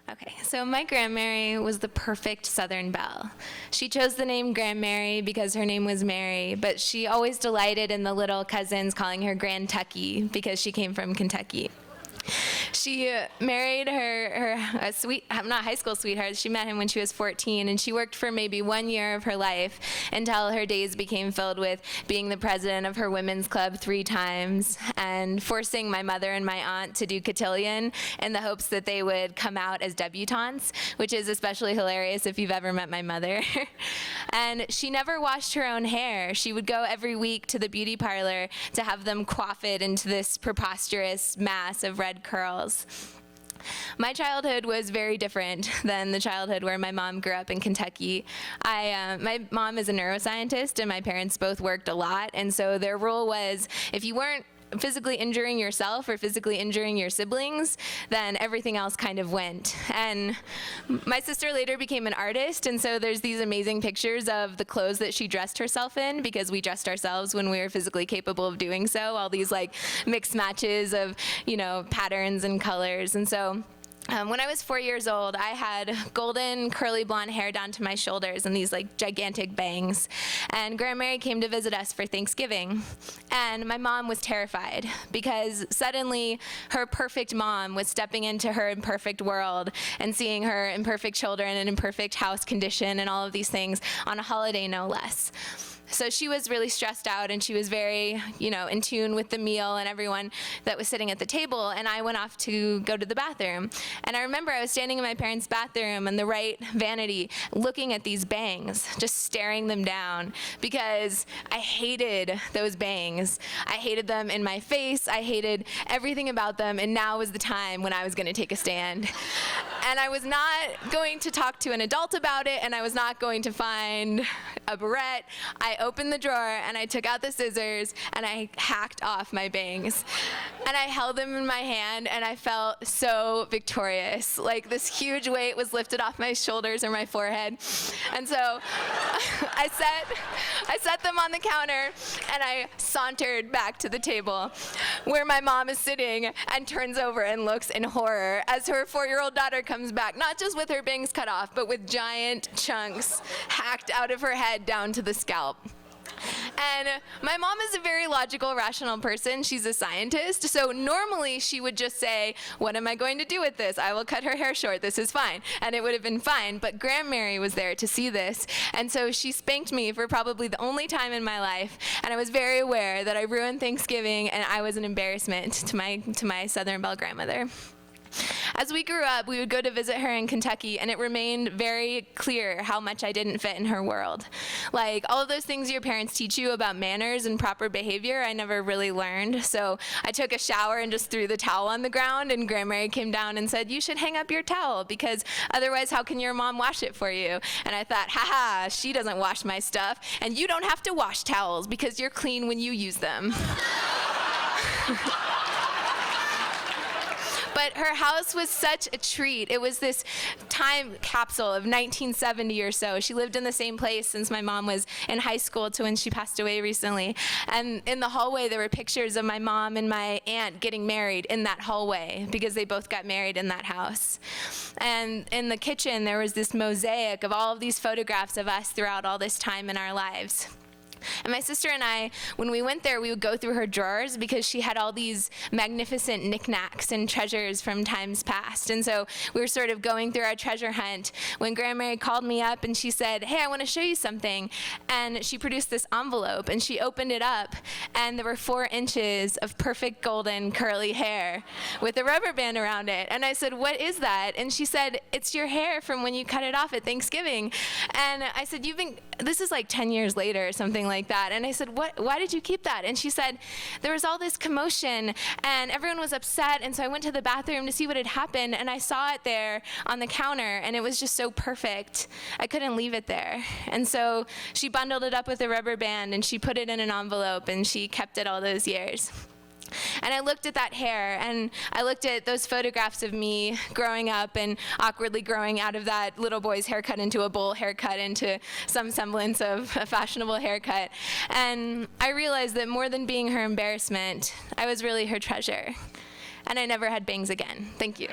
Okay, so my grandmary was the perfect Southern belle. She chose the name Grandmary because her name was Mary, but she always delighted in the little cousins calling her Grand Tucky because she came from Kentucky. She married her not high school sweetheart. She met him when she was 14, and she worked for maybe 1 year of her life until her days became filled with being the president of her women's club 3 times and forcing my mother and my aunt to do cotillion in the hopes that they would come out as debutantes, which is especially hilarious if you've ever met my mother. And she never washed her own hair. She would go every week to the beauty parlor to have them coif it into this preposterous mass of red curls. My childhood was very different than the childhood where my mom grew up in Kentucky. My mom is a neuroscientist, and my parents both worked a lot, and so their rule was if you weren't physically injuring yourself or physically injuring your siblings, then everything else kind of went. And my sister later became an artist, and so there's these amazing pictures of the clothes that she dressed herself in, because we dressed ourselves when we were physically capable of doing so, all these like mixed matches of, patterns and colors. And so when I was 4 years old, I had golden curly blonde hair down to my shoulders and these like gigantic bangs. And Grandmary came to visit us for Thanksgiving. And my mom was terrified because suddenly her perfect mom was stepping into her imperfect world and seeing her imperfect children and imperfect house condition and all of these things on a holiday, no less. So she was really stressed out, and she was very, in tune with the meal and everyone that was sitting at the table, and I went off to go to the bathroom. And I remember I was standing in my parents' bathroom in the right vanity looking at these bangs, just staring them down, because I hated those bangs. I hated them in my face, I hated everything about them, and now was the time when I was going to take a stand. And I was not going to talk to an adult about it, and I was not going to find a barrette. I opened the drawer and I took out the scissors and I hacked off my bangs. And I held them in my hand and I felt so victorious. Like this huge weight was lifted off my shoulders or my forehead. And so I set them on the counter and I sauntered back to the table where my mom is sitting and turns over and looks in horror as her 4-year-old daughter comes back, not just with her bangs cut off, but with giant chunks hacked out of her head down to the scalp. And my mom is a very logical, rational person. She's a scientist. So normally she would just say, what am I going to do with this? I will cut her hair short. This is fine. And it would have been fine. But Grandmary was there to see this. And so she spanked me for probably the only time in my life. And I was very aware that I ruined Thanksgiving and I was an embarrassment to my Southern belle grandmother. As we grew up, we would go to visit her in Kentucky, and it remained very clear how much I didn't fit in her world. Like, all of those things your parents teach you about manners and proper behavior, I never really learned. So I took a shower and just threw the towel on the ground, and Grandmary came down and said, you should hang up your towel, because otherwise how can your mom wash it for you? And I thought, haha, she doesn't wash my stuff, and you don't have to wash towels because you're clean when you use them. But her house was such a treat. It was this time capsule of 1970 or so. She lived in the same place since my mom was in high school to when she passed away recently. And in the hallway, there were pictures of my mom and my aunt getting married in that hallway because they both got married in that house. And in the kitchen, there was this mosaic of all of these photographs of us throughout all this time in our lives. And my sister and I, when we went there, we would go through her drawers because she had all these magnificent knickknacks and treasures from times past. And so we were sort of going through our treasure hunt when Grandmary called me up and she said, hey, I want to show you something. And she produced this envelope and she opened it up and there were 4 inches of perfect golden curly hair with a rubber band around it. And I said, what is that? And she said, it's your hair from when you cut it off at Thanksgiving. And I said, this is like 10 years later or something like that. And I said, why did you keep that? And she said, there was all this commotion and everyone was upset. And so I went to the bathroom to see what had happened. And I saw it there on the counter and it was just so perfect. I couldn't leave it there. And so she bundled it up with a rubber band and she put it in an envelope and she kept it all those years. And I looked at that hair, and I looked at those photographs of me growing up and awkwardly growing out of that little boy's haircut into a bowl haircut into some semblance of a fashionable haircut. And I realized that more than being her embarrassment, I was really her treasure. And I never had bangs again. Thank you.